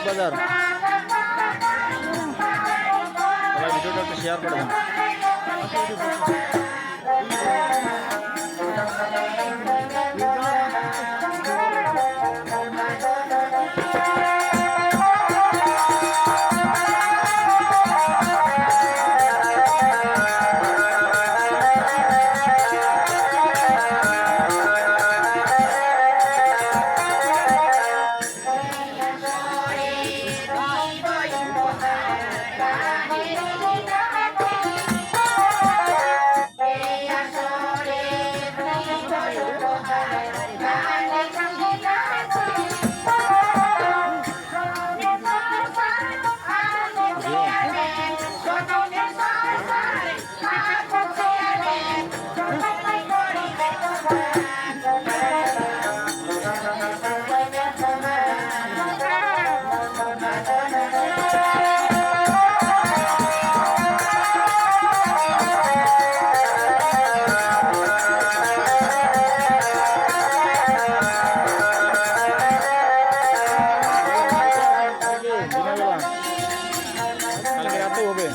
বাজার। সবাই ভিডিওটা একটু শেয়ার করে দেন। কালকে রাতে হবে।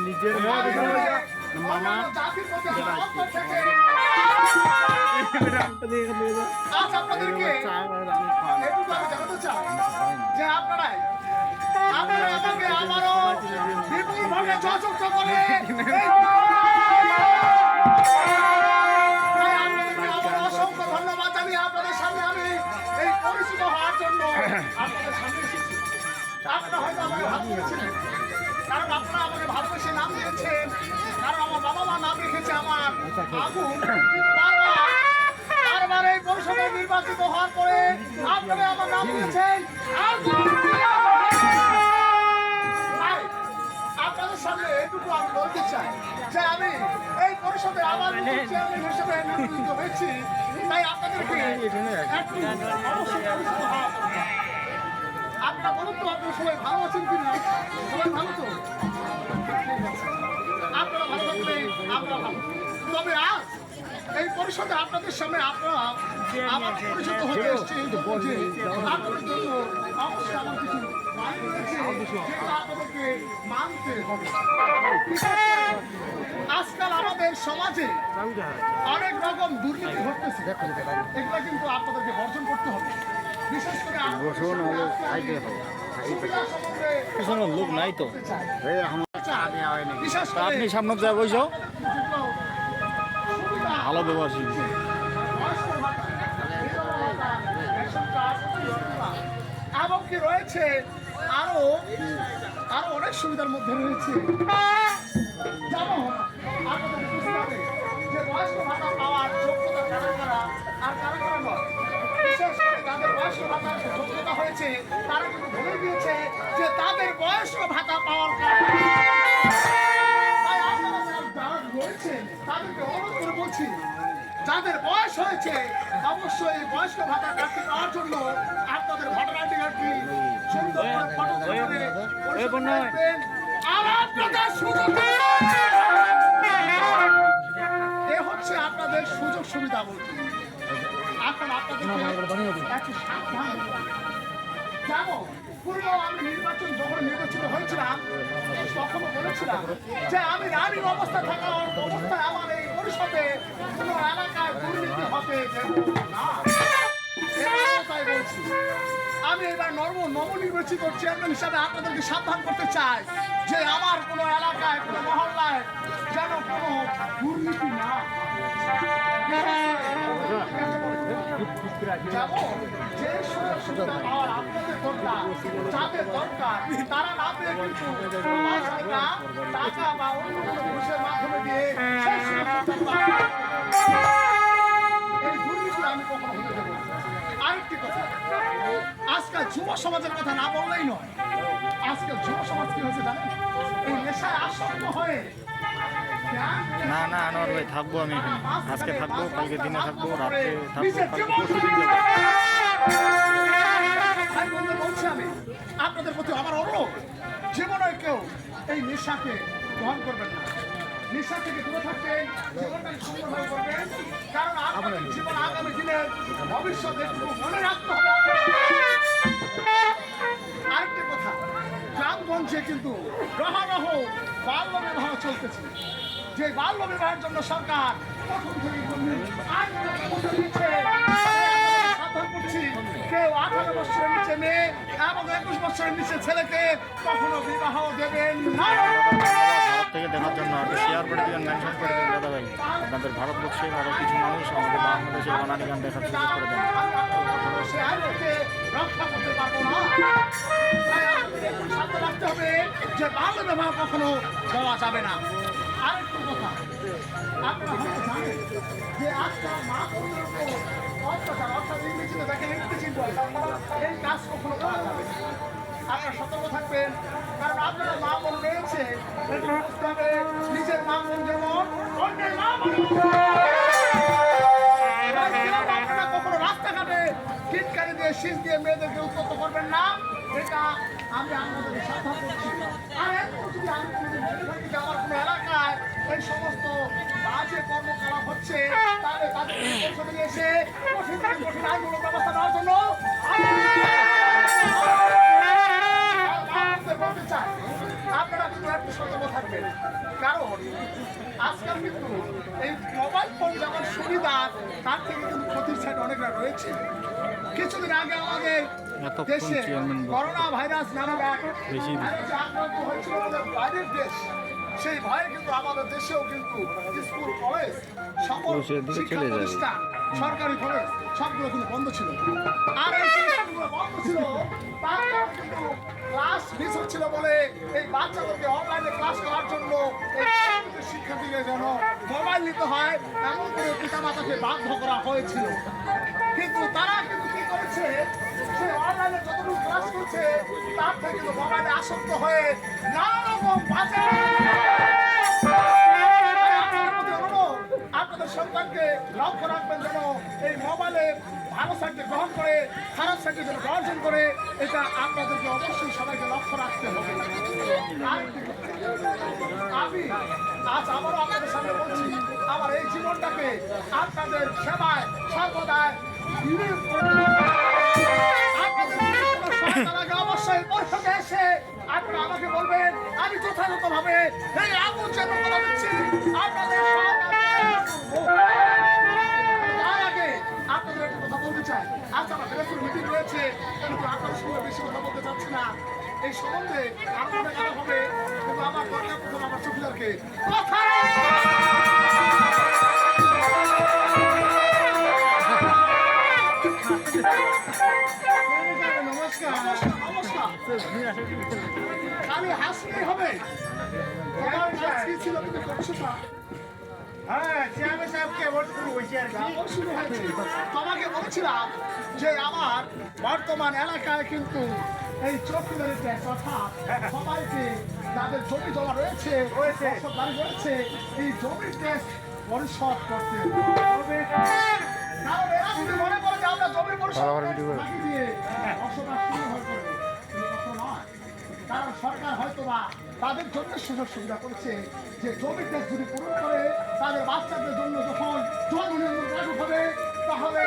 নিজের মামা যে আপনারাই আমাকে আবারও বিপুলভাবে সহযোগিতা করে অসংখ্য ধন্যবাদ জানিয়ে আপনাদের সামনে আমি এই পরিচিত হওয়ার জন্য আপনাদের সামনে এসেছি। আপনারা হয়তো আমাকে ভালোবেসেছিলেন, কারণ আপনারা আমাকে ভালোবেসে নাম দিয়েছেন, কারণ আমার বাবা মা নাম রেখেছে আমার আগুন। বারবার এই পরিষদে নির্বাচিত হওয়ার পরে আপনারা আমার নাম দিয়েছেন আগুন। আপনাদের সামনে এটুকু আমি বলতে চাই যে আমি এই পরিষদে আমার চেয়ারম্যান হিসেবে নির্বাচিত হয়েছি, তাই আপনাদেরকে আপনারা বলুন তো আপনারা সবাই ভালো আছেন কিনা? সবাই ভালো তো? আপনারা ভালো থাকলে আমরা ভালো। তবে আজ এই পরিষদে আপনাদের সামনে আপনারা আমার পরিষদ হতে এসেছি আপনাদের জন্য অবশ্যই আমার কিছু আপনাদেরকে মানতে হবে। আজকাল আমাদের সমাজে অনেক রকম দুর্নীতি ঘটতেছে, এগুলো কিন্তু আপনাদেরকে বর্জন করতে হবে। বিশেষ করে লোক নাই তো, আপনি সামনে যা বইস ভালো ব্যবহার শিখছি। এমনকি রয়েছে আরো অনেক সুবিধার মধ্যে রয়েছে, যেমন আপনাদের বুঝতে হবে যে বয়স্ক ভাতা পাওয়ার যোগ্যতা কারা কারা আর কারা কারা নয়। বিশেষ করে যাদের বয়স্ক ভাতার যোগ্যতা হয়েছে তারা কিন্তু বলে দিয়েছে যে তাদের বয়স্ক ভাতা পাওয়ার কারণে। তাই আপনারা যারা রয়েছেন তাদেরকে অনুরোধ করে বলছি, যাদের বয়স হয়েছে অবশ্যই বয়স্ক ভাতা কার্ডটি পাওয়ার জন্য আপনাদের ভোটার আইডি কার্ডটি সুন্দর করে ফটো তুলে আপনাদের সুযোগ এ হচ্ছে আপনাদের সুযোগ সুবিধা বলতে। এখন আপনাদেরকে একটু সাবধান যেমন পূর্ব আমি যখন নির্বাচিত হয়েছিলাম তখন বলেছিলাম যে আমি রানিং অবস্থা থাকা অবস্থায় আমার এই পরিষদে কোনো এলাকায় দুর্নীতি হবে না। এবারও তাই বলছি। আমি এবার নবনির্বাচিত চেয়ারম্যান হিসাবে আপনাদেরকে সাবধান করতে চাই যে আমার কোনো এলাকায় কোনো মহল্লায় যেন কোনো দুর্নীতি না যেমন যে সুযোগ সুবিধা পাওয়ার আপনাদের দরকার, যাদের দরকার তারা না পেয়ে কিন্তু টাকা বা অন্য কোনো ঘুষের মাধ্যমে দিয়ে সেই সুযোগ সুবিধা এই দুর্নীতি আমি কখনো হতে দেবো না। আরেকটি কথা, আজকাল যুব সমাজের কথা না বললেই নয়। আজকাল যুব সমাজ কি হয়েছে জানেন? এই নেশায় আসক্ত হয়ে না না আনোয়ার ভাই, থাকবো আমি এখানে। আজকে থাকবো, কালকে দিনে থাকবো, রাত্রে থাকবো, কালকে পরশুদিন যাবো। ভাই বন্ধু বলছি আমি আপনাদের প্রতি আমার অনুরোধ, জীবনে কেউ এই নেশাকে গ্রহণ করবেন না। নেশা থেকে দূরে থাকবেন, জীবনটাকে সুন্দরভাবে করবেন, কারণ আপনাদের জীবন আগামী দিনের ভবিষ্যৎ একটু মনে রাখতে হবে। আরেকটি কথা, গ্রামগঞ্জে কিন্তু রহরহ বাল্য বিবাহ চলতেছে। যে বাল্য বিবাহের জন্য সরকার প্রথম থেকে আইন ব্যবস্থা নিচ্ছে। সাবধান করছি, কেউ 18 বছরের নিচে মেয়ে এবং 21 বছরের নিচে ছেলেকে কখনো বিবাহ দেবেন না। ভারত থেকে দেখার জন্য আর শেয়ার করে দিবেন, মেনশন করে দেবেন দাদা ভাই। আপনাদের ভারতবর্ষের আরও কিছু মানুষ আমাদের বাংলাদেশের বানানি গান দেখার সুযোগ করে দেন। সে আইনকে রক্ষা করতে পারবো না। তাই আমাদের একটু সাবধান রাখতে হবে যে বাল্য বিবাহ কখনো দেওয়া যাবে না। আরেকটু কথা, আপনারা হয়তো জানেন যে আজকাল মা বোনদের উপর অত্যাচার, অর্থাৎ ইংরেজিতে দেখেন ইংরেজি বল, এই কাজ কখনো করা যাবে না। আপনারা সতর্ক থাকবেন, কারণ আপনারা মা বোন রয়েছে, এটা বুঝতে হবে নিজের মা বোন যেমন অন্যের মা বোন। আপনারা কখনো রাস্তাঘাটে টিটকারি দিয়ে শীষ দিয়ে মেয়েদেরকে উত্তপ্ত করবেন না, এটা আমি আপনাদের সাবধান করছি। আর এরপর যদি আমি আমার কোনো এলাকায় এই সমস্ত বাজে কর্মকলাপ হচ্ছে, তাহলে তাদেরকে পরিষদে নিয়ে এসে কঠিন থেকে কঠিন আইনমূলক ব্যবস্থা নেওয়ার জন্য বলতে চাই আপনারা কিন্তু একটু সতর্ক থাকবেন। কারণ আজকাল কিন্তু এই মোবাইল ফোন যেমন সুবিধা, তার থেকে কিন্তু ক্ষতির সাইড অনেকটা রয়েছে। কিছুদিন আগে আমাদের দেশে করোনা ভাইরাস নামক এক ভাইরাসে আক্রান্ত হয়েছিল আমাদের বাইরের দেশ। সেই ভয়ে কিন্তু আমাদের দেশেও কিন্তু স্কুল, কলেজ, সকল শিক্ষা প্রতিষ্ঠান, সরকারি কলেজ সবগুলো কিন্তু বন্ধ ছিল। আর এই শিক্ষাগুলো বন্ধ ছিল, তার কারণে কিন্তু ক্লাস মিস হচ্ছিল বলে এই বাচ্চাদেরকে অনলাইনে ক্লাস করার জন্য শিক্ষার্থীদের যেন মোবাইল নিতে হয় এমন করে পিতামাতাকে বাধ্য করা হয়েছিল। কিন্তু তারা কিন্তু কি করেছে, সে অনলাইনে যতটুকু ক্লাস করছে তার থেকে কিন্তু মোবাইলে আসক্ত হয়ে নানা রকম বাজে। আপনাদের সন্তানকে লক্ষ্য রাখবেন যেন এই মোবাইলে ভালো সাইডে গ্রহণ করে, খারাপ সাইডে যেন বর্জন করে, এটা আপনাদেরকে অবশ্যই সবাইকে লক্ষ্য রাখতে হবে। আমি আজ আবারও আপনাদের সামনে বলছি, আমার এই জীবনটাকে আপনাদের সেবায় সর্বদাই বিনিয়োগ করে আপনাদের আগে অবশ্যই পরিষদে এসে আপনারা আমাকে বলবেন, আমি যথাযথভাবে এই আগুন যেন করে দিচ্ছি আপনাদের তার আগে আপনাদের একটা কথা বলতে চাই। আজ আমার বিরাসুর মিটিং রয়েছে, কিন্তু আপনাদের সঙ্গে বেশি কথা বলতে চাচ্ছি না। এই সম্বন্ধে আরো অনেক আলাপ হবে, কিন্তু আমার দরকার প্রথম আমার চৌকিদারকে কথা। নমস্কার নমস্কার। খালি হাসলেই হবে, তোমার কাজ কি ছিল তুমি করছো না? তোমাকে বলছিলাম যে আমার বর্তমান এলাকায় কিন্তু এই চৌকিদারের ট্যাক্স, অর্থাৎ সবাইকে যাদের জমি জমা রয়েছে, বাড়ি রয়েছে, এই জমির ট্যাক্স পরিশোধ করতে হবে। কারণ এরা যদি মনে করে যে আমরা জমির পরিশোধ দিয়ে বসবাস শুরু হয়ে পড়বে, নয়। কারণ সরকার হয়তোবা তাদের জন্য সুযোগ সুবিধা করেছে যে জমির ট্যাক্স যদি পূরণ করে তাদের বাচ্চাদের জন্য যখন জন্ম নিবন্ধন লাগু হবে, তাহলে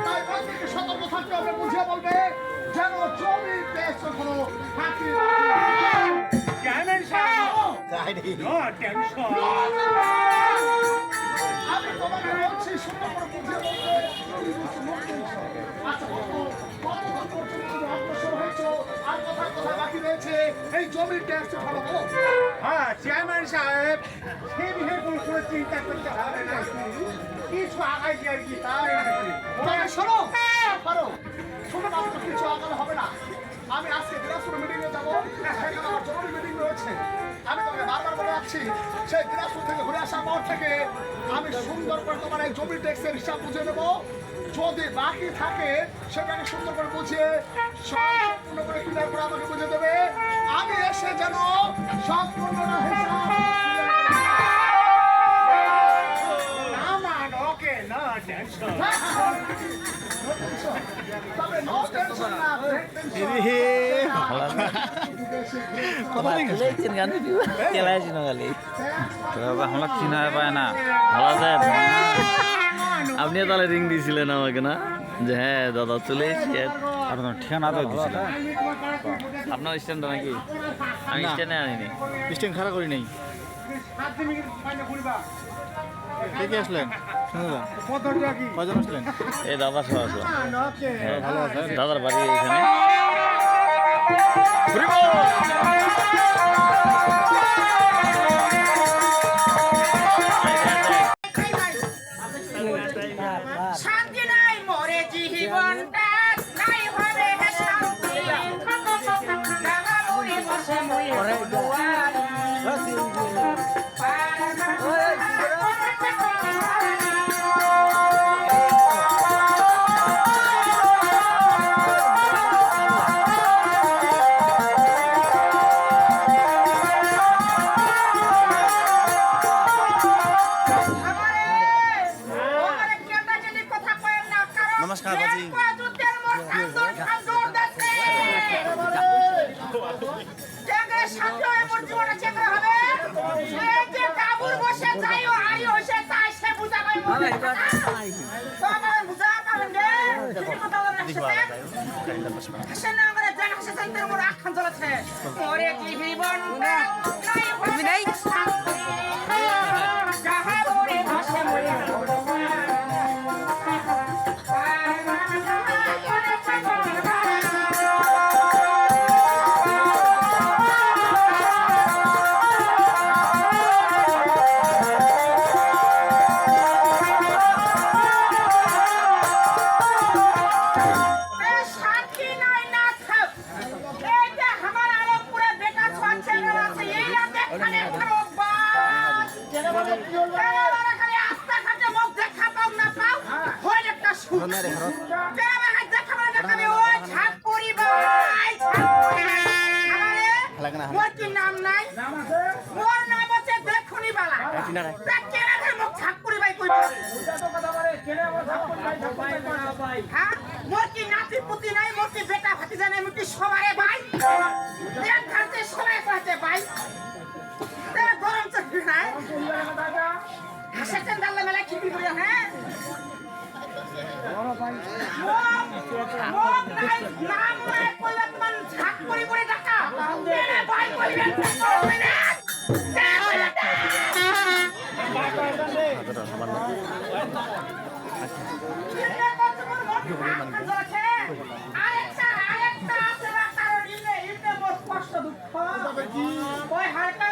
তাই প্রত্যেককে সতর্ক থাকতে হবে, বুঝিয়ে বলবে যেন জমির ট্যাক্স কখনো ফাঁকি তোমাকে বলছি সুন্দর করে বুঝিয়ে বলতে তুমি কিছু লোক পেয়েছো। আচ্ছা কতক্ষণ পর্যন্ত তুমি অগ্রসর হয়েছো আর কথা বাকি রয়েছে এই জমির ট্যাক্স ভালো বলো। হ্যাঁ চেয়ারম্যান সাহেব সে বিষয়ে কোনো চিন্তা করতে হবে না, কিছু আগাইছি আর কি তাই নাকি। তবে শোনো পারো শোনো বাবু কিছু আগালে হবে না। আমি আজকে দিনাজপুর মিটিং এ যাবো, সেখানে আমার জরুরি মিটিং রয়েছে। আমি তোমাকে বারবার বলে যাচ্ছি সেই দিনাজপুর থেকে ঘুরে আসার পর থেকে আমি সুন্দর করে তোমার এই জমি ট্যাক্সের হিসাব বুঝে নেবো। যদি বাকি থাকে সেটাকে সুন্দর করে বুঝিয়ে সম্পূর্ণ করে ক্লিয়ার করে আমাকে বুঝে দেবে। আমি এসে যেন সম্পূর্ণ হিসাব আমার ওকে না টেনশন। তবে নো টেনশন না আমাকে চিনা পায় না ভালো আছে আপনি তাহলে রিং দিয়েছিলেন আমাকে না যে হ্যাঁ দাদা চলে এসেছি আর তোমার ঠিকানা তো দিয়েছিলাম। আপনার স্ট্যান্ডটা নাকি আমি স্ট্যান্ডে আনিনি স্টিং খারাপ করি নাই। কে কে আসলেন শুনলাম কজন আসলেন? এই দাদা সহ আসলো ভালো আছেন? দাদার বাড়ি এখানে শান্তি নাই মরে জীবনটা নাই হবে শান্তি গাগাবুড়ি বসে মরে দুয়ারি নমস্কার বাজি নাম নাই মোর নাম আছে দেখুনি বালা মুখ ছাপ করি ভাই কই হ্যাঁ মোর কি নাতি পুতি নাই মোর কি বেটা ভাতিজা নাই মোর কি সবারে ভাই এক ঘাটে সবাই পাতে ভাই তেরা গরম চক্রি নাই হাসেছেন দাল্লা মেলা কি করি হ্যাঁ মোর নাই নাম নাই কইলা তোমার ছাপ করি করে ডাকা তেরা ভাই কইবেন করবে না আরেকটা আছে না কারণ ইনে মোর কষ্ট দুঃখ ওই হারটা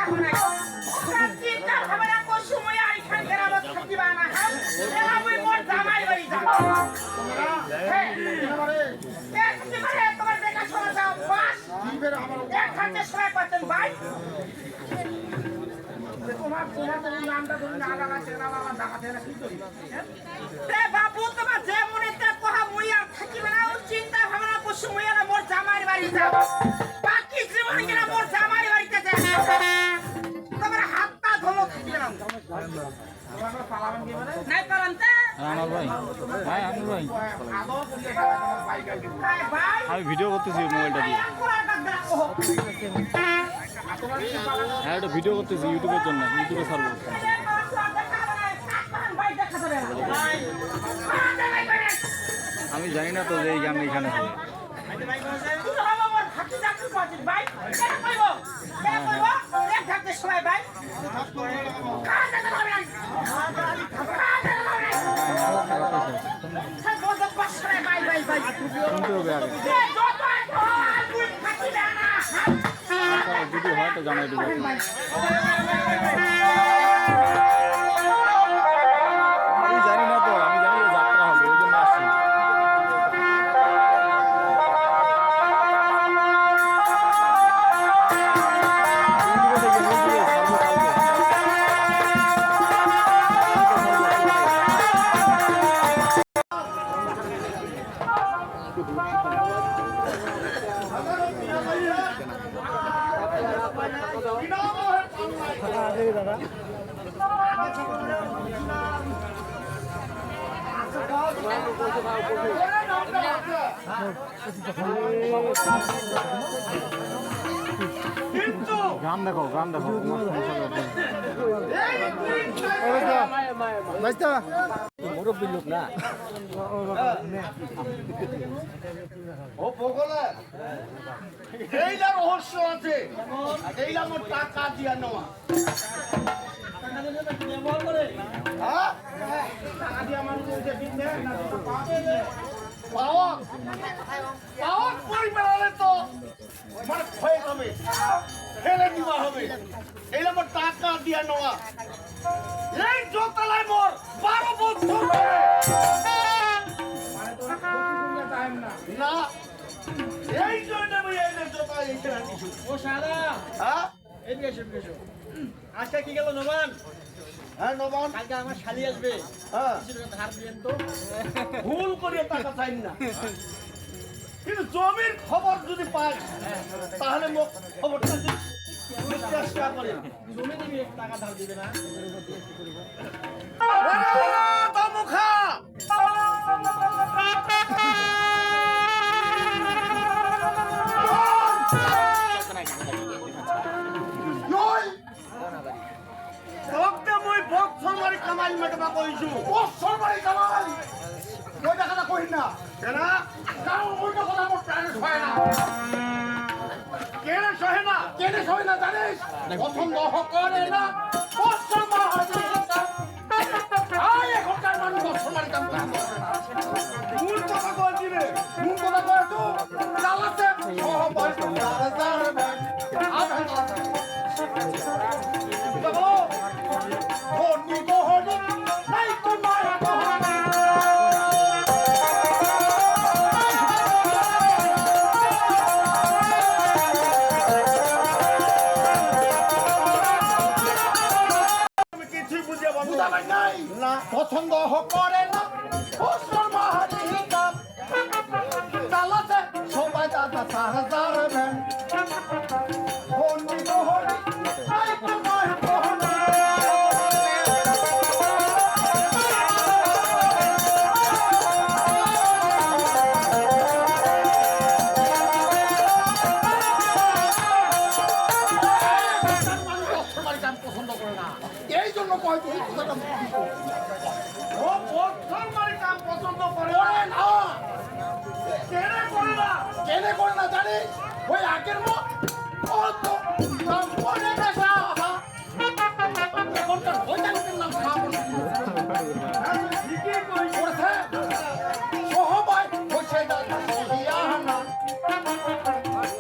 হবে না তার চিন্তা ভাবনা করছু মই আর এখান গ্রামে থাকিবা না এলা মই মোর জামাই বাড়ি যাব হ্যাঁ তোমার বেটা চলে যাও বাস এখানে সবাই পাচ্ছেন ভাই তোমার নামটা তুমি না লাগাচ্ছে না বাবা দেখাতে না কি করি রে বাবু তোমার যে মনেতে কহা মুই আর থাকিবে না চিন্তা ভাবনা করছু মুই আর মোর জামাইর বাড়ি যাব বাকি জীবন কিনা মোর জামাইর বাড়িতে যাব তোমার হাত পা ধলো থাকিবে না নাই পারন্তে আমার ভাই ভাই আমি ভাই ভাই আমি ভিডিও করতেছি মোবাইলটা দিয়ে হ্যাঁ এটা ভিডিও করতেছি ইউটিউবের জন্য ইউটিউবে ছাড়বো আমি জানি না তো যে এই গান এখানে হবে শুনতে হবে আগে যদি হয় তো জানাই দেবো আমি জানি না তো আমি জানি যে যাত্রা হবে ওই জন্য আসছি গ্রাম দেখো গ্রাম দেখো মুরব্বী লোক না ও বগলে এইলা রহস্য আছে এইলা মোর টাকা দিয়া নেওয়া হ্যাঁ টাকা দিয়া মানুষ যে দিন না পাওয়া পাওয়া পরিমাণে তো মানে হয়ে যাবে ফেলে দিবা হবে এইলা মোর টাকা দিয়া নেওয়া এই জোতালায় মোর 12 বছর না এই জন্য আমি এই জোতা এইখানে আনিছি ও সাদা হ্যাঁ এদিকে এসে এসো আজকে কি গেল নবান হ্যাঁ নবান কালকে আমার শালি আসবে হ্যাঁ কিছু টাকা ধার দিয়েন তো ভুল করে টাকা চাই না কিন্তু জমির খবর যদি পাই তাহলে মোক খবরটা চেষ্টা করে জমি দিবি টাকা ধার দিবে না মুখা মই বছর মারি কামাই মেটাবা কইছু বছর মারি কামাই ওই কথা কই না কেন কারণ ওই কথা মোর প্রাণে সয় না কেনে সয় না জানিস পছন্দ করে না বছর মারি আয় এখনকার মানুষ বছর মারি কাম করে মূল কথা কইছি রে মূল কথা কই তো চালাতে সহ বয়স পছন্দ করে না চালাতে সবাই দাদা সাহায্য পছন্দ করে না এই জন্য কয় তুই ও বছর মারি কাম পছন্দ করে না কেনে করে না জানিস ওই আগের মত ও তো নাম করে না সাহা এখনকার ওই জানিস নাম খাবো ঠিকই কই করছে সহবাই বসে দাদা সহিয়া না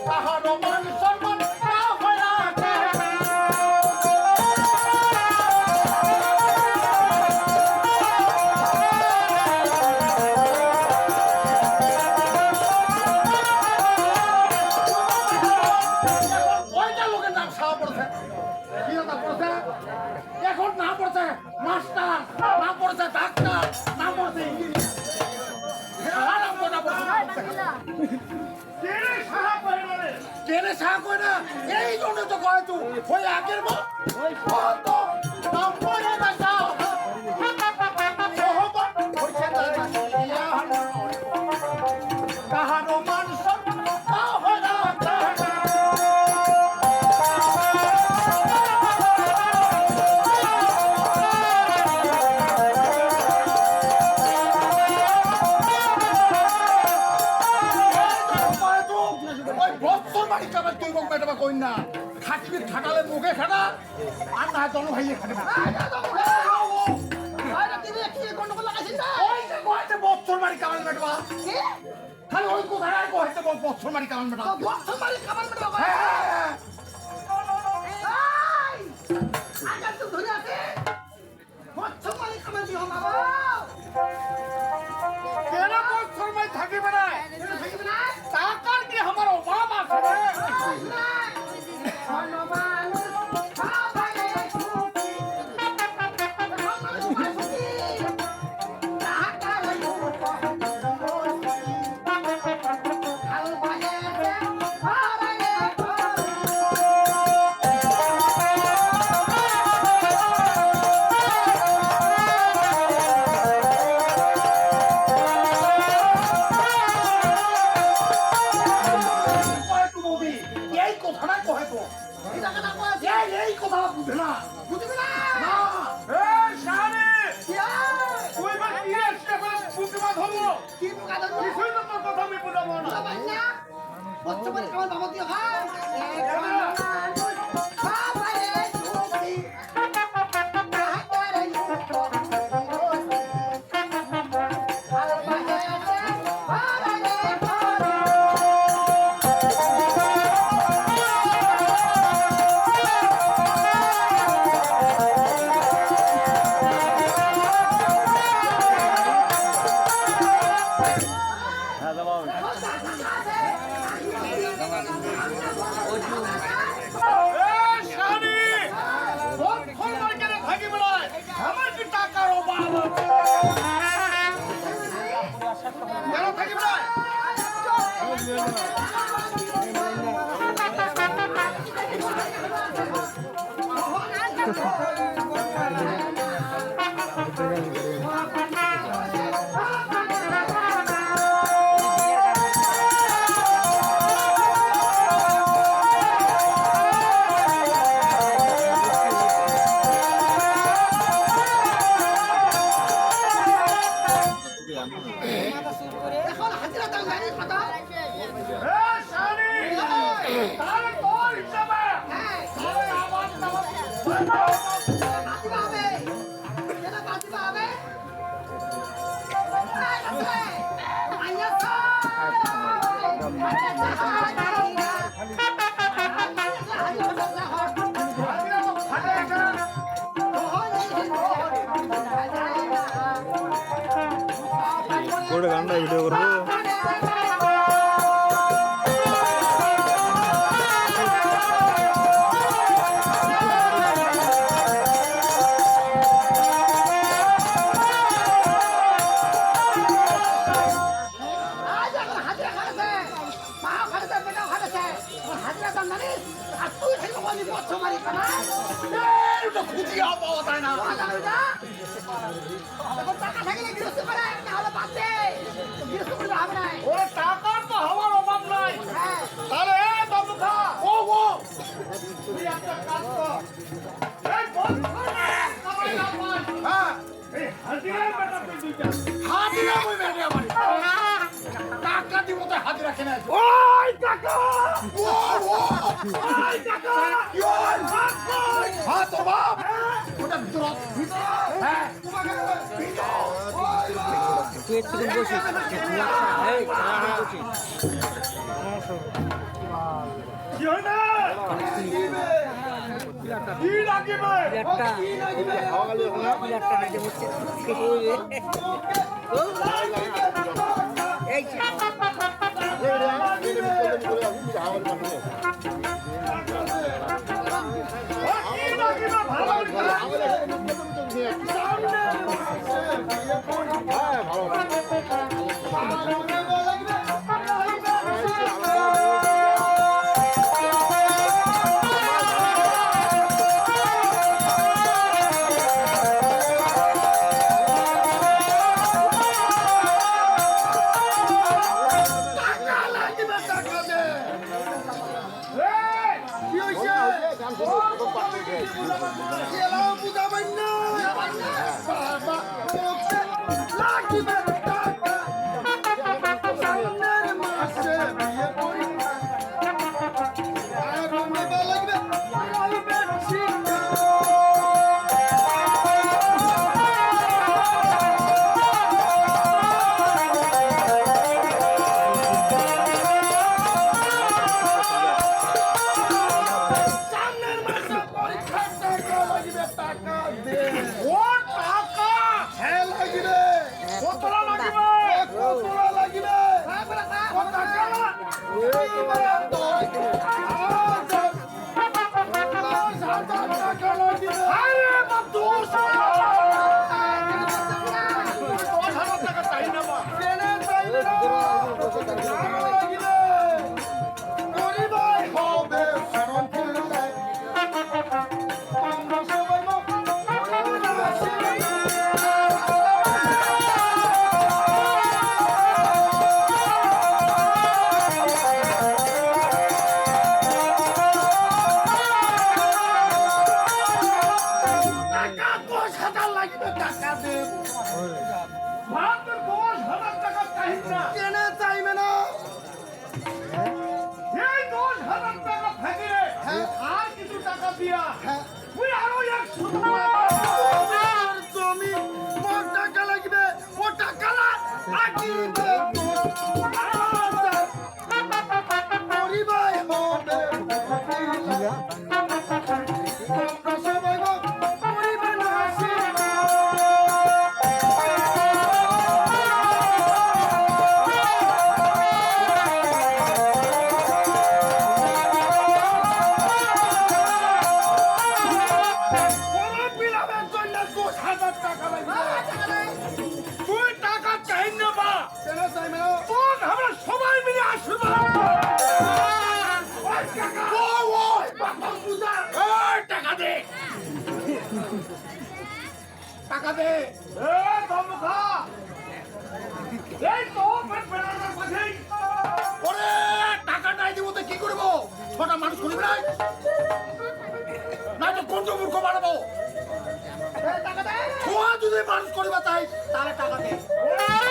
তাহার মান সম্মান না হইয়া সা কই না এই জন্য তো কয় তো ওই আগের মত ওই কত নম্বরে বাসা সহবত হইছে তার মাসিয়া কাহানো মানুষ কাহরা কাহরা কইনা খাটবি খাটালে মুখে খাটা আর না দল ভাইয়ে খাটে বছর মারি কামাল বেটবা খালি ওই কোথায় কয়েছে বছর মারি কামাল বেটা বছর মারি কামাল বেটা কেন বছর মারি থাকিবে না টাকার কি আমার অভাব আছে এই কথা বুঝে না বুঝবি না এই শালি তুই বা কি আসছে বুকমা ধরো কি বুকা ধরো কিছুই তো তোর কথা আমি বুঝাবো না না বচ্চা মানে কেমন বাবা দিয়ে ভাই গানটা ভিডিও করবো টাকার তো হওয়ার অভাব নাই তাহলে তুই একটা কাজ কর হাজিরা বই বেড়ে আমার টাকা দিব তো হাজিরা কেনা ওই টাকা ওই টাকা হ্যাঁ তো বাপ ওটা ভিতর হ্যাঁ তোমাকে তুই একটু বসিস এই কি হয় না কি লাগিবে একটা নাকি হচ্ছে এই ভালো এলাও বুঝাবেন না বাবা ওকে লাগিবে টাকা সামনের মাসে বিয়ে পরীক্ষা আর মেবা লাগবে শিক্ষা সামনের মাসে পরীক্ষা টাকা লাগবে টাকা দে ও টাকা হ্যাঁ লাগবে কতলা লাগবে কতলা লাগবে কত টাকা আরে বাপ 10,000 টাকা চাই না বা টাকা দেব মাত্র 10,000 টাকা চাই না কেনা চাইবে না এই 10,000 টাকা থাকিলে হ্যাঁ। আর কিছু টাকা দিয়া হ্যাঁ। তুই আরো 100 টাকা আমার জমি মোর টাকা লাগবে ও টাকা লাগিবে পরিবার হবে সবাই পরিবার হাসি কোন বিলামের জন্য 10,000 টাকা লাগবে তুই টাকা চাই না বা কেনা চাইবে না তোর আমরা সবাই মিলে আশীর্বাদ ওই টাকা ওই বাবা পূজা এই টাকা দে টাকা দে এই দমখা এই তো বেড়ানোর পাশেই ওরে টাকা নাই দিব তো কি করব ছোট মানুষ করিব না না তো কোন মূর্খ বানাবো টাকা দে ছোয়া যদি মানুষ করিবা চাই তাহলে টাকা দে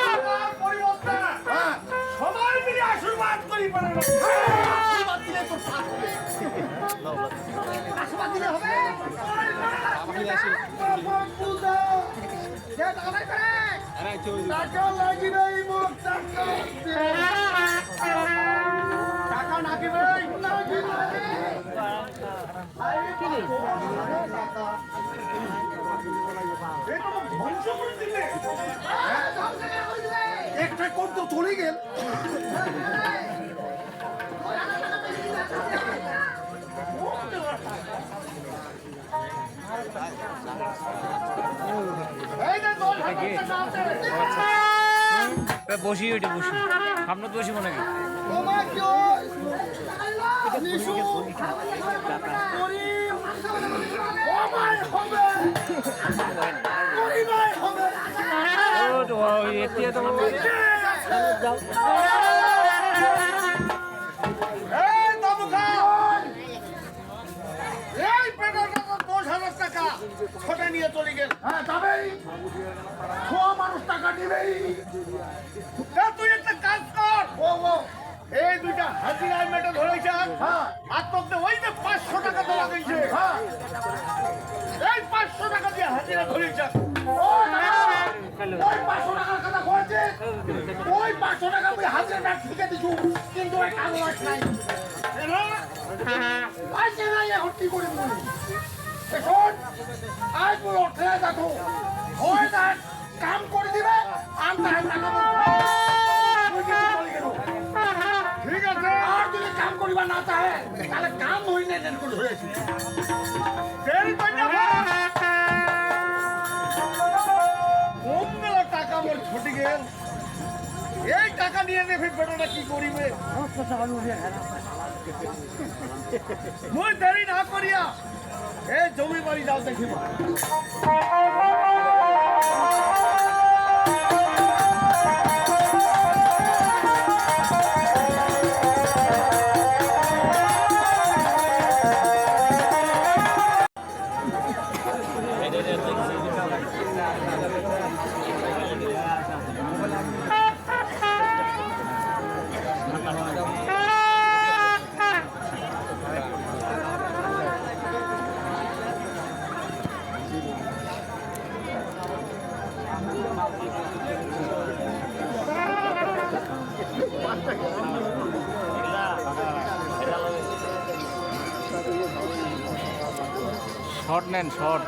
টাকার পরিবর্তে হ্যাঁ সবাই মিলে আশীর্বাদ করি বানানো আশীর্বাদ দিলে তোর পাপ হবে আশীর্বাদ দিলে হবে বাবা পূজা টাকা লাগিবে এই মোর টাকা দে। টাকা নাকিবে এই তো ধ্বংস করে দিলে একটা কোন তো চলে গেল এই যে 10,000 টাকা আছে বসি ওইটা বসি আপনার বসি মনে হয় তোমার কি নিশু করিম ওমাই হবে করিমাই হবে ও তো এতে তো এই দমখা এই পেটার 10,000 টাকা ছোটে নিয়ে চলে গেল হ্যাঁ যাবেই ছোয়া মানুষ টাকা দিবেই তুই একটা কাজ কর ও ও এই দুইটা হাজিরায় মেটে ধরেছে হ্যাঁ আর তোকে ওই যে 500 টাকা দেওয়া গেছে হ্যাঁ এই 500 টাকা দিয়ে হাজিরা ধরেছে ওই 500 টাকার কথা বলছে ওই 500 টাকা আমি হাজার ঠিক দিছু কিন্তু ওই কাগজ নাই পাইছে নাই এখন কি করে বলি এখন আজ পুরো উঠে দেখো হয় না কাম করে দিবে আমরা টাকা ঠিক আছে আর যদি কাম করিবা না চাহে তাহলে কাম হই না দেন করে ধরেছি দেরি কইনা কোন মেলা টাকা মোর ছুটি গেল এই টাকা নিয়ে নেবে বেটাটা কি করিবে মুই দেরি না করিয়া এই জমি বাড়ি যাও দেখিবা শর্ট নেন শর্ট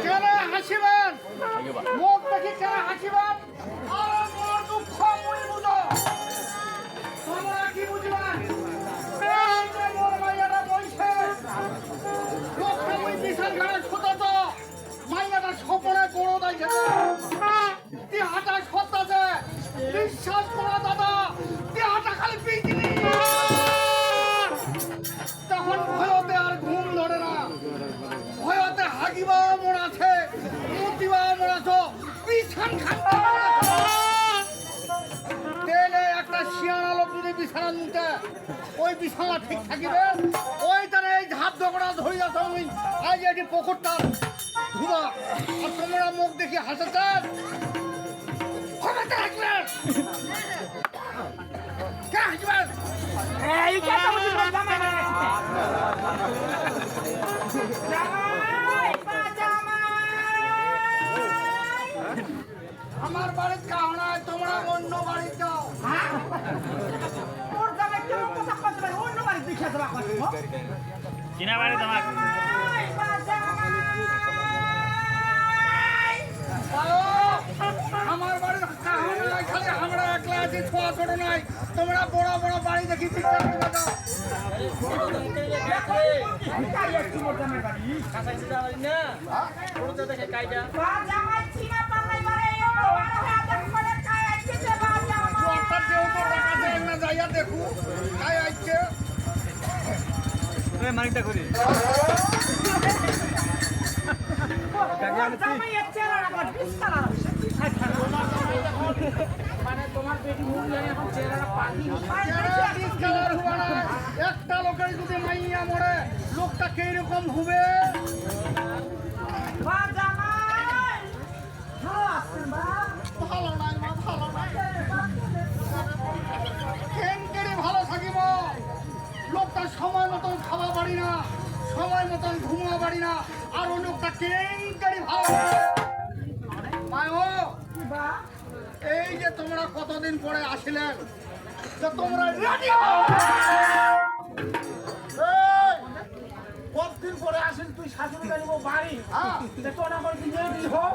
কেন হাসিবেন? মুখ দেখি কেন হাসিবেন? আর মোর দুঃখ মুই বুঝো। তোমরা কি বুঝবেন? এই যে মোর মাইয়াটা বইছে, লোকটা মুই বিছান ঘাড়ে শুতেছ, মাইয়াটা স্বপনে গড়ো দাইছে। দেহাটা সত্তাছে, বিশ্বাস করো দাদা, দেহাটা খালি পিছলি। তখন ভয়তে আর ঘুম ধরে না, ভয়তে হাগিবা মন আছে, মুতিবা মন আছো, বিছান খান্তা তেলে একটা শিয়ানা লোক যদি বিছানা নিতে ওই বিছানা ঠিক থাকিবে। ওই তারা এই ঝাঁপ ঝগড়া ধরে যাচ্ছে আমি আজ এটি পুকুরটা ধুবা, আর তোমরা মুখ দেখি হাসেছেন। ক্ষমতা রাখবেন কে হাসবেন? এই কথা বলছি মোর জামাই বাড়ি আসছে। জামাই বা জামাই আমার বাড়ির কাউ নাই, তোমরা অন্য বাড়ি যাও। হ্যাঁ? মোর জামাই কেমন কথা কইতে পারে? অন্য বাড়ি দেখিয়া দেওয়া কথা গো। কিনা বাড়ি তোমার জামাই বা জামাই আমার বাড়ির কাউ নাই, খালি আমরা একলা আছি, ছোয়া ছোট নাই। তোমরা বড় বড় বাড়ি দেখি বিচার করে দাও। কাই আসছি মোর জামাই বাড়ি। বা জামাই চিনা পাল্লাই বাড়ি ও বড় হয়ে দেখ করে কাই আসছে যে বা জামাই। অর্থাৎ যেহেতু টাকা দেয় না, যাইয়া দেখু কাই আসছে। মানিকটা করি জামাই এর চেহারা আমার বিস্তার মানে তোমার বেটি মুড়লে এখন চেহারা পানি চেহারা ডিসকালার হওয়া না। একটা লোকের যদি মাইয়া মরে, লোকটা কিরকম হবে? বা জামাই ভালো আছেন বা ভালো নাই মা, ভালো নাই। কেন ভালো থাকিব? লোকটা সময় মতন খাওয়া পারি না, সময় মতন ঘুমা পারি না, আর ওই লোকটা কেন ভালো মায় ও। বা এই যে তোমরা কতদিন পরে আসিলেন, যে তোমরা রেডি কতদিন পরে আসেন তুই শাশুড়ি জানিব বাড়ি তোর আমার রেডি হোক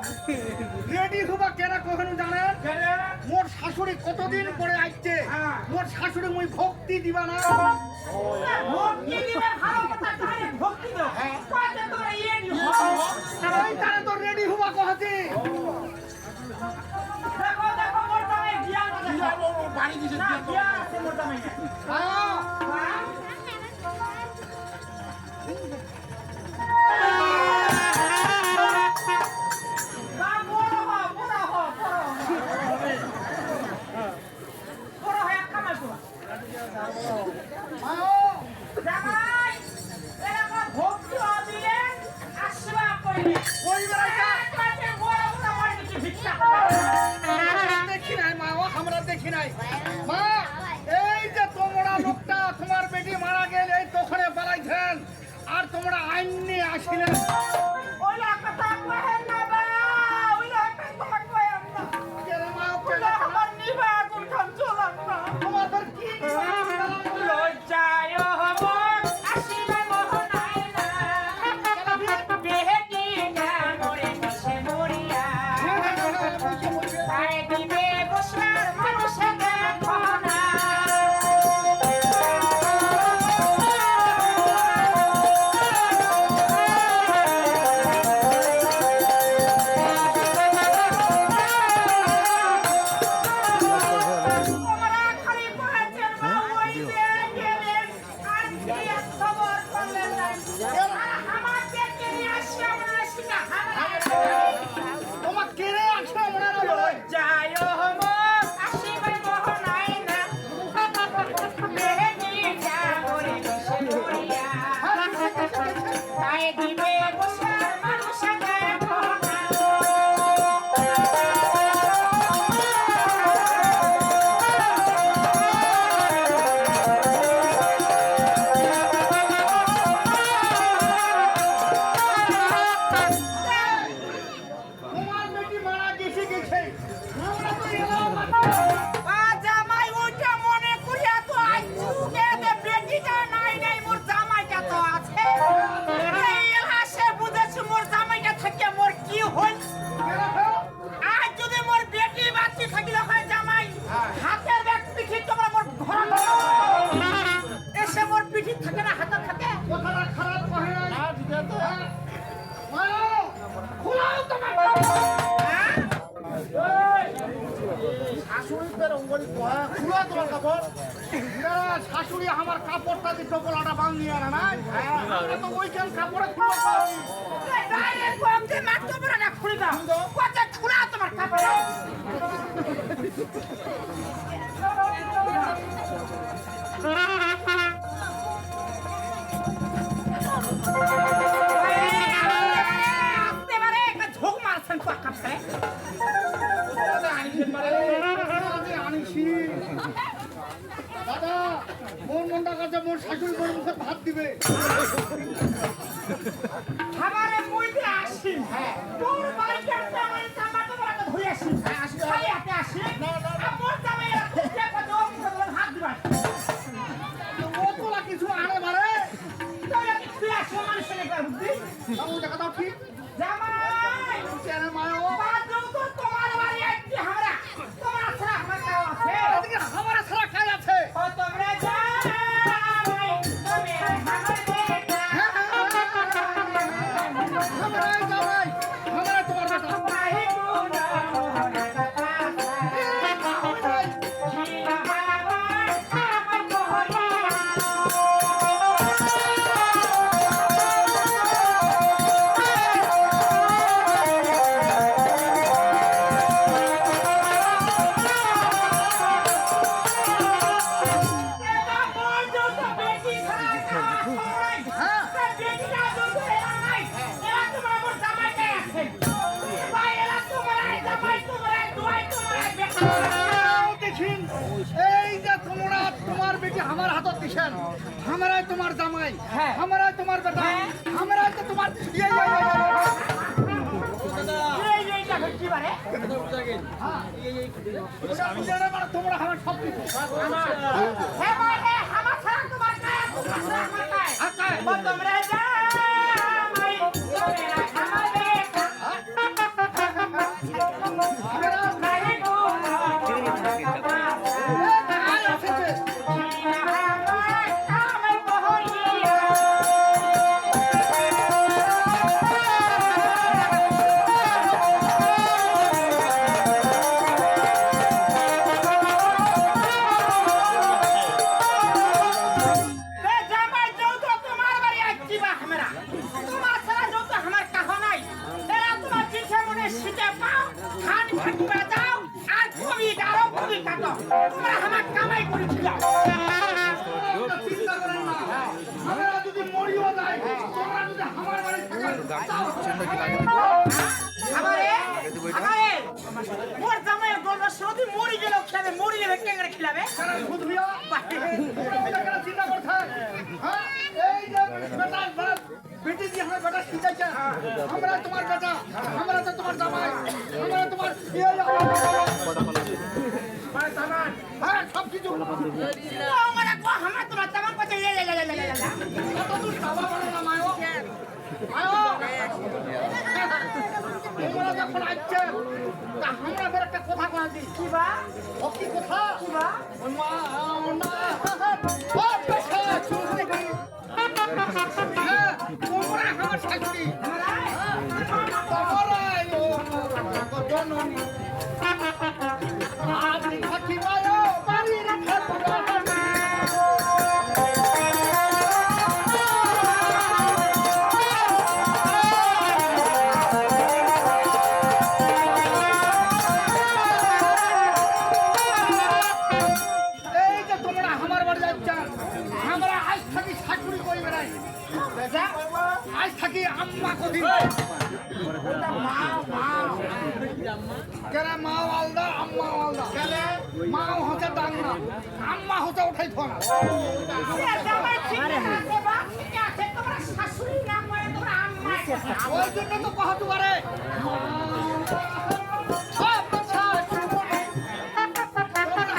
রেডি হবা কেনা কখনো জানেন? কেনে মোর শাশুড়ি কতদিন পরে আসছে, হ্যাঁ। মোর শাশুড়ি মুই ভক্তি দিবা না। ভক্তি দিলে ভালো কথা তাহলে ভক্তি দাও কয়তে তোমরা ইয়ে নি ওই তারা তো রেডি হবা কহাছি। দেখো দেখো মোর জামাই জ্ঞান আছে বাড়ি দিছে না জ্ঞান আছে মোর জামাই হ্যাঁ, বা বড় হ বড় হ বড় হয়ে কামাই করো হ্যাঁ। জামাই এরকম ভক্তি দিলেন আশীর্বাদ করিলেন ওই বেলাটা কাছে বড় বড় বাড়ি কিছু ভিক্ষা দেখি নাই মা, ও আমরা দেখি নাই মা। এই যে তোমরা লোকটা তোমার বেটি মারা গেল, এই তখনে বাড়াইছেন, আর তোমরা আইন নিয়ে আসিলেন। ওইলা কথা কহেন না বা ওইলা কথা কহেন না কেন মা, ওইলা আমার নিবা কোন খান চলাম না তোমাদের কি লজ্জায় হব আসিলে মোহনাই না বেহেটি না মরে মিশে মরিয়া তাই দিবে বসার মানুষে দেখো না তোমরা খালি বলেছেন মা ওই যে গেলেন আর কি এক খবর করলেন না আমাকে কে নিয়ে আসি আমরা আসি না তোমার কেড়ে আছে মনে বলে যায় হব আসিবে মোহনাই না বেহেটি যা মরে মিশে মরিয়া তাই দিবে বসার মানুষে দেখো না শাশুড়িদের অঙ্গলি খুলো তোমার কাপড় শাশুড়ি আমার কাপড়টা দিয়ে টোপলাটা বাঁধিয়ে আনা নাই আমরা তো ওইখান কাপড়ে খুলো ঝোঁক মারছেন পাকাপে আনিছি দাদা মোর মনটা কাছে মোর শাশুড়ি মোর মুখে ভাত দিবে খাবারে মুইতে আসি তোর বাড়িতে একটা আমার জামাটা বড় ধরে আসি খালি হাতে আসি আমার জামাই খুঁজে কত হাত দিবা ও তোলা কিছু আরে মারে তুই আসো মানুষের একটা বুদ্ধি বাবু টাকা দাও ঠিক জামাই চেনে মায় ও বাজু তো তোমার বাড়ি একটি আমরা তোমার ছাড়া আমার কাউ আছে এদিকে আমার ছাড়া খাই আছে ও তোমরা জামাই তুমি আমার বেটা আমরা যাই আমরা তোমার বেটা নাহি গুনা দেখিন এই যে তোমরা তোমার বেটি আমার হাতত দিছেন আমরাই তোমার জামাই আমরাই তোমার বেটা আমরাই তো তোমার তোমরা আমার সব কিছু বেটি দিয়ে আমার বেটা শিখাইছে আমরা তোমার বেটা আমরা তো তোমার জামাই আমরা তোমার হ্যাঁ সব কিছু তোমরা যখন আসছে তা আমরা ফের একটা কথা কয়া দিই কি বা ও কি কথা কি বা মা না ও পেশা শুনতে করি হ্যাঁ তোমরা আমার শাশুড়ি তোমরাই ও জননী আজ থাকি বায়ো বাড়ির ঠাকুরা আজ থাকি আম্মা কদিন কেরা মা আলদা আম্মা আলদা কেলে মা হচ্ছে ডাঙ্গা আম্মা হচ্ছে উঠাই ধরা ওই জন্য তো কহতু পারে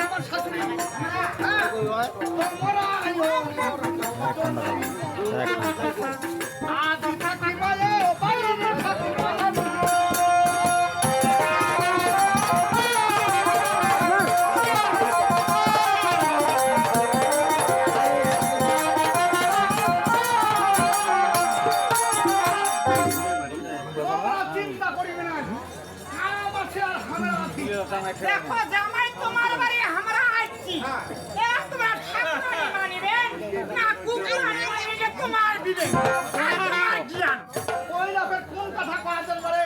আমার শাশুড়ি আদি থাকি বলে বাড়ির ঠাকুরা তোমরা চিন্তা করিবে না কাম আছে আর হামরা আছি দেখো জামাই তোমার বাড়ি আমরা আসছি এ তোমার ঠাকুর মানিবেন না কুকুর মানিবেন যে তোমার বিবেক আর তোমার জ্ঞান ওই লোকের কোন কথা কয়েছেন বলে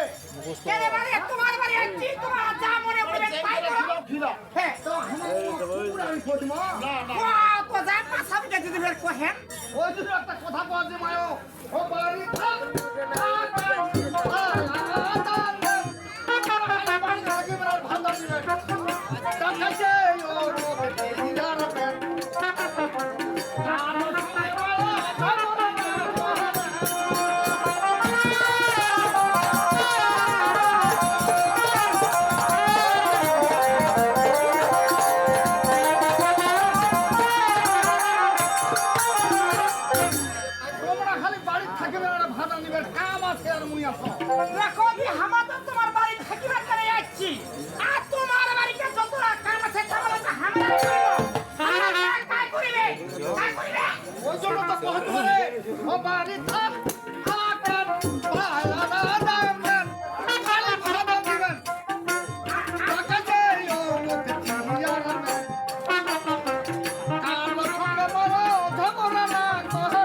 কেন বাড়ি তোমার বাড়ি আসছি তোমার যা মনে করবে তাই করো হ্যাঁ তো কুকুর আমি কইব না ও তো যা পাছাবি যদি বের কহেন ওই দুটো একটা কথা কয়েছে মায়ো ও বাড়ি থাক দেখো আমি হামাদ তোমার বাড়ি থাকিবার করে যাচ্ছি আর তোমার বাড়িতে যতটা কাম আছে তাহলে তো আমরা কাজ করিবে কাজ করিবে ওই জন্য তো কহতে বলে ও বাড়ি থাক আকার ভালা দাদামেন খালি ভালা দিবেন কাকাজে ও লোকে চিয়ারামে কালো সঙ্গে বড় ধমরা না কহরা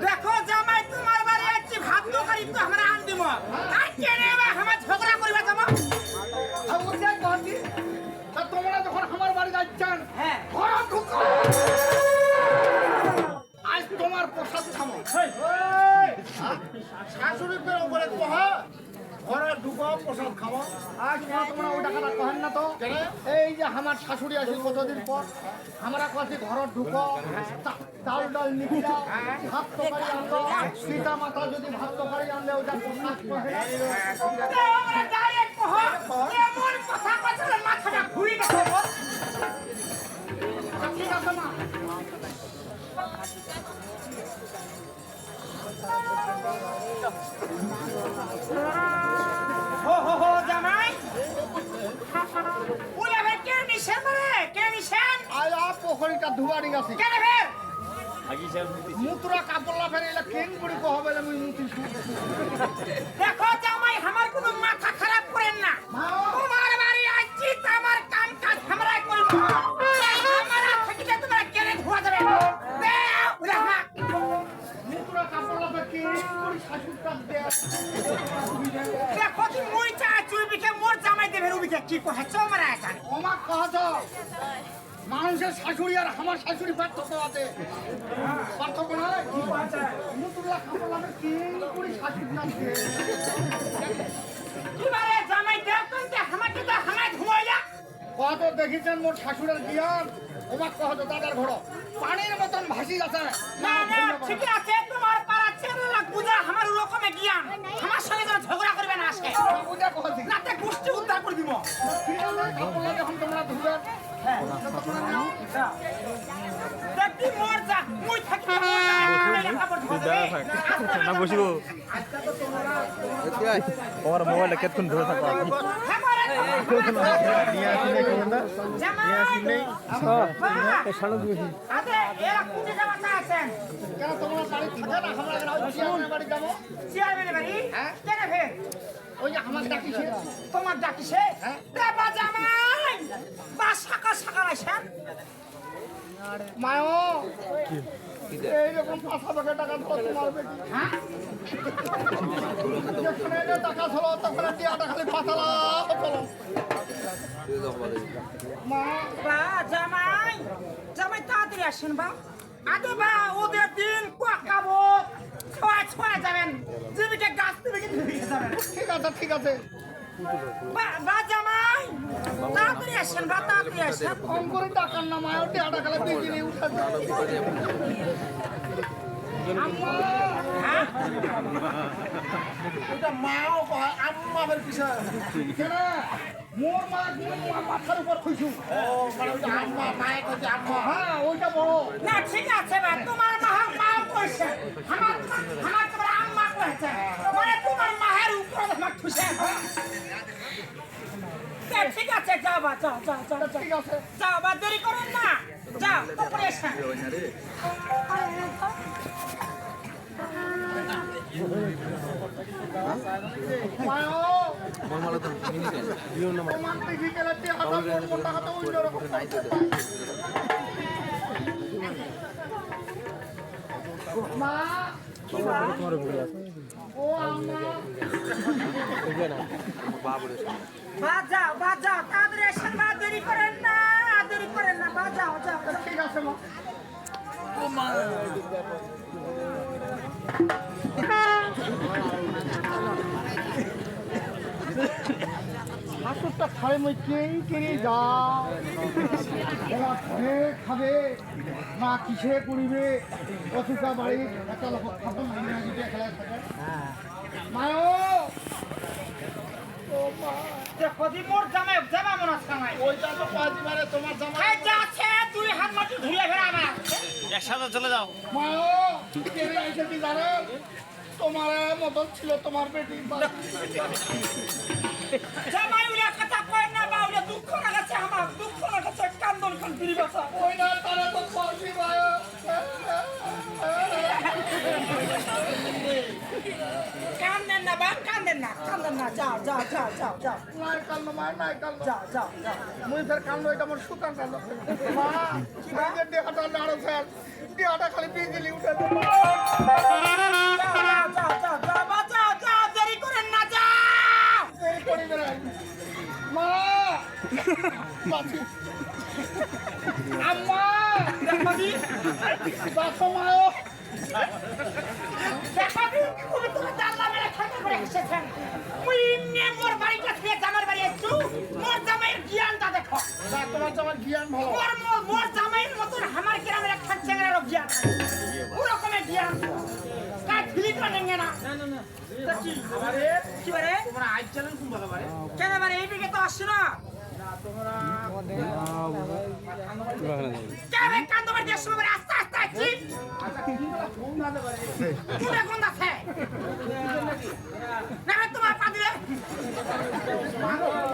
দেখো জামাই তোমার বাড়ি যাচ্ছি ভাত তো করি তো আমরা আন দিব আর কেনে বা আমরা ঝগড়া করিবা জামা তোমরা যখন আমার বাড়ি যাচ্ছেন হ্যাঁ ঘর ঢুকো আজ তোমার প্রসাদ খামো শাশুড়িকে উপরে কহা ঘরে ঢুকো প্রসাদ খাবো আজ তোমরা ওই টাকাটা কহেন না তো এই যে আমার শাশুড়ি আসি কতদিন পর আমরা কাছে ঘর ঢুকো চাল ডাল নিবি ভাত তরকারি আনলো সীতা মাতা যদি ভাত তরকারি আনলে ওটা প্রসাদ কহে আমরা ডাইরেক্ট কহ এমন কথা কথা মাথাটা ঘুরি গেছে বল ঠিক আছে মা হো হো হো জামাই ওলে ভাই কে নিছেন মানে কে নিছেন আয়া পোখরিটা ধুবাড়ি গেছি কেন ফের মুতুরা কাপড় লাফের এলা কেন করে কহবে আমি মুতি দেখো জামাই আমার কোনো মাথা খারাপ করেন না তোমার বাড়ি আসছি তো আমার কাম কাজ আমরাই করব আমরা থাকিতে তোমরা কেনে ধোয়া যাবে দেও রাখা মুতুরা কাপড় লাফের কেন করে শাশুড়টা দেয়া দেখো কি মই চা চুইবিকে মোর জামাই দেবের উবিকে কি কহেছো মারা জান ওমা কহছ মানুষের শাশুড়ি আর আমার শাশুড়ি পার্থক্য আছে পার্থক্য নয় মুতুরা কাপড় লাফের কেন করে শাশুড়টা দেয়া কিবারে জামাই দেখুন যে আমাকে তো হামায় ঘুমাইলা কত দেখেছেন মোর শাশুড়ের জ্ঞান ওমা কহছ দাদার ঘর পানির মতন ভাসি যাচ্ছে না না ঠিক আছে তোমার পাড়া চেনা পূজা আমার রকমে জ্ঞান আমার সঙ্গে যেন ঝগড়া করবে না আসে পূজা কহছি রাতে গোষ্ঠী উদ্ধার করে দিব ঠিক আছে কাপড় লাগে এখন তোমরা ধুবে দেখি মোর যা মুই থাকি কাপড় ধোবে না বসিব তোমার মোবাইলটা কেতক্ষণ ধরে থাকো কেন তোমরা বাড়ি থাকে না আমরা এখানে ওই চেয়ারম্যানের বাড়ি যাবো ওই যে আমার ডাকিছে তোমার ডাকিছে দেবা জামাই বা সকাল সকাল আসেন মায়ো এইরকম পাঁচা বাঘে টাকা ধরো তোমার বেটি হ্যাঁ যেখানে এলে টাকা ধরো তখন টিয়াটা খালি পাতালা চলো মা বা জামাই জামাই তাড়াতাড়ি আসেন বা আগে বা ওদের দিন কুয়াকাবো ছোঁয়া যাবেন জীবিকা গাছ থেকে যাবেন ঠিক আছে বা জামাই তাড়াতাড়ি আসেন বা তাড়াতাড়ি আসেন কম করে টাকার না মায়ো টিয়াটা খালি বিজলি উঠে হ্যাঁ এটা মাও কয় আম্মাদের পিছনে কেন মোর মা মাথার উপর খুইছু ও মানে ওই আম্মা মায়ে কইছে আম্মা ওইটা বড় না ঠিক আছে বা তোমার মা কইছে আমার তোমার আম্মা কিসের ঠিক আছে যাও বা যাও যাও যাও যাও। ঠিক আছে যাও বা দেরি করেন না যাও তারপরে এসে মায়ো তোমার দেখি গেলে হাতা মোটা হাতা অন্য রকম মা ও আম্মা বাজাও বাজাও তাড়াতাড়ি এসেন মা দেরি করেন না বাজাও যাও ঠিক আছে মা হাতুরটা খাবে মই কেড়ে যাও ওরা ঘরে খাবে মা কিসে করিবে অথিকা বাড়ি একটা লোক খাবো না দিতে খেলায় থাকে মায়ো ও মা দেখো দি মোর জামাই জামা মনে সামাই ওইটা তো পাঁচ মারে তোমার জামা খাই যাচ্ছে তুই হাত মাটি ধুইয়া ফেরা আমার একসাথে চলে যাও মায়ো কেড়ে আইছে কি জানো তোমার মতন ছিল তোমার বেটি জামাই উড়া কথা কয় না বাউলে দুঃখ লাগাছে আমার দুঃখ লাগাছে কান্দন কান ফিরি বাসা ওই না তারা তো পাঁচি মায়ো কান্দেন না বা কান্দেন না যাও যাও যাও যাও যাও নাই কান্দ মা নাই কান্দ যাও যাও যাও মুই ফের কান্দ এটা আমার সুতান কান্দ মা এই যে দেহটা নাড়ো স্যার দেহটা খালি বিজলি উঠে যাও দেরি করেন না যাও দেরি করি বেড়াই মা বাঁচি আম্মা দেখো দি বাঁচো মায়ো দেখো দি তুমি তুমি জানলা মেরে খাতে করে এসেছেন মুই নে মোর বাড়িটা থেকে জামার বাড়ি একটু মোর জামাইয়ের জ্ঞানটা দেখো যা তোমার জামার জ্ঞান ভালো মোর জামাইয়ের মতন আমার গ্রামের একটা চেংড়ারও জ্ঞান ওরকমের জ্ঞান কাজ ফিলিটা নেঙ্গে না কি বারে তোমরা আইজ চ্যানেল কোন বাবা বারে কেন বারে এইদিকে তো আসছো না কেন কান্দবার দেশ বারে আস্তে আস্তে আসছি আচ্ছা কিনলা ফোন না দেবারে পুরো কোন আছে না তোমার পা দিলে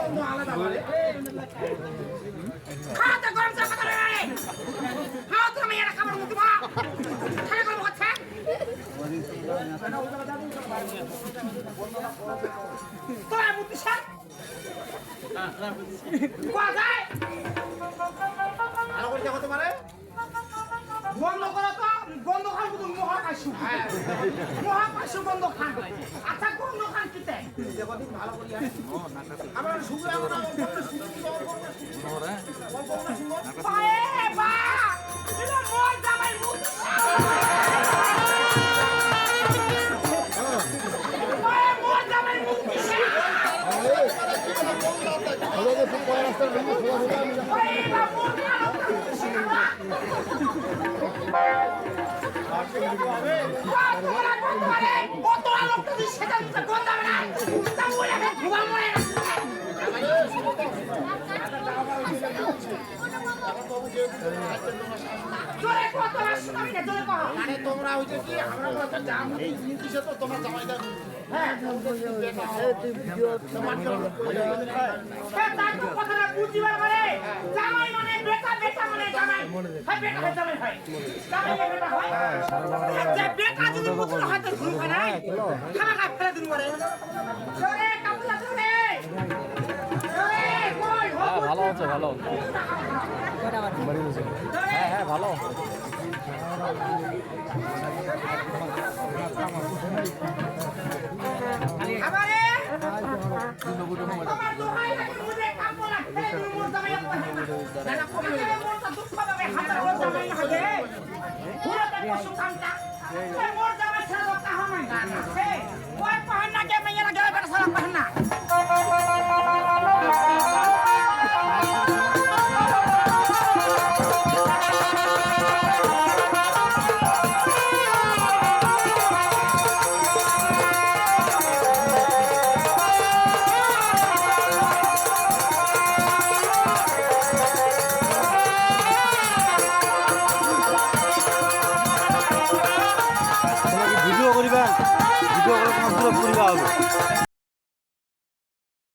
তো আলাদা বারে খাতে গরম চা কথা রে হাও তুমি এর খাবার মুখ বা খালি গরম হচ্ছে তো আমি পিছাই কোথায় আলো করে দেখো তোমারে বন্ধ করো তো বন্ধ খান কিন্তু মহাকাশু মহাকাশু বন্ধ খান আচ্ছা বন্ধ খান কিতে দেখো দিন ভালো করি আমরা শুকরা আমরা পায়ে বা এটা মোর জামাই মুখ পায়ে মোর জামাই মুখ পায়ে বা মোর কতটা লোক তো সেটা গন্ধ হবে না তা বলে ধোয়া মরে না জোরে কত আসছে আমি না জোরে কহ মানে তোমরা ওই যে কি আমরা একটা জাম কিসে তো তোমার জামাইটা হ্যাঁ তার তো কথাটা বুঝিবার পারে জামাই মানে বেটা বেটা মানে জামাই হয় বেটা হয় জামাই হয় জামাই হয় বেটা হয় যে বেটা যদি পুত্র হয় তো শুরু হয় না খানা খা ফেলে দিন মরে জোরে কাপলা জোরে জোরে কই ভালো আছে ভালো হ্যাঁ ভালো আমারে তোমার দোহাই লাগে মুঝে কাপলা ফেলে দিন মোর জামাই না কমে মোর তো দুঃখ পাবে হাতে মোর জামাই হবে পুরো দেখো সুকামটা মোর জামাই ছেড়ে দাও কাহা না আছে ওই পাহাড় না কে মেয়েরা গেলে বেটা সারা পাহাড় না ভিডিও করিবা ভিডিও করে তোমার পুরো পরিবার হবে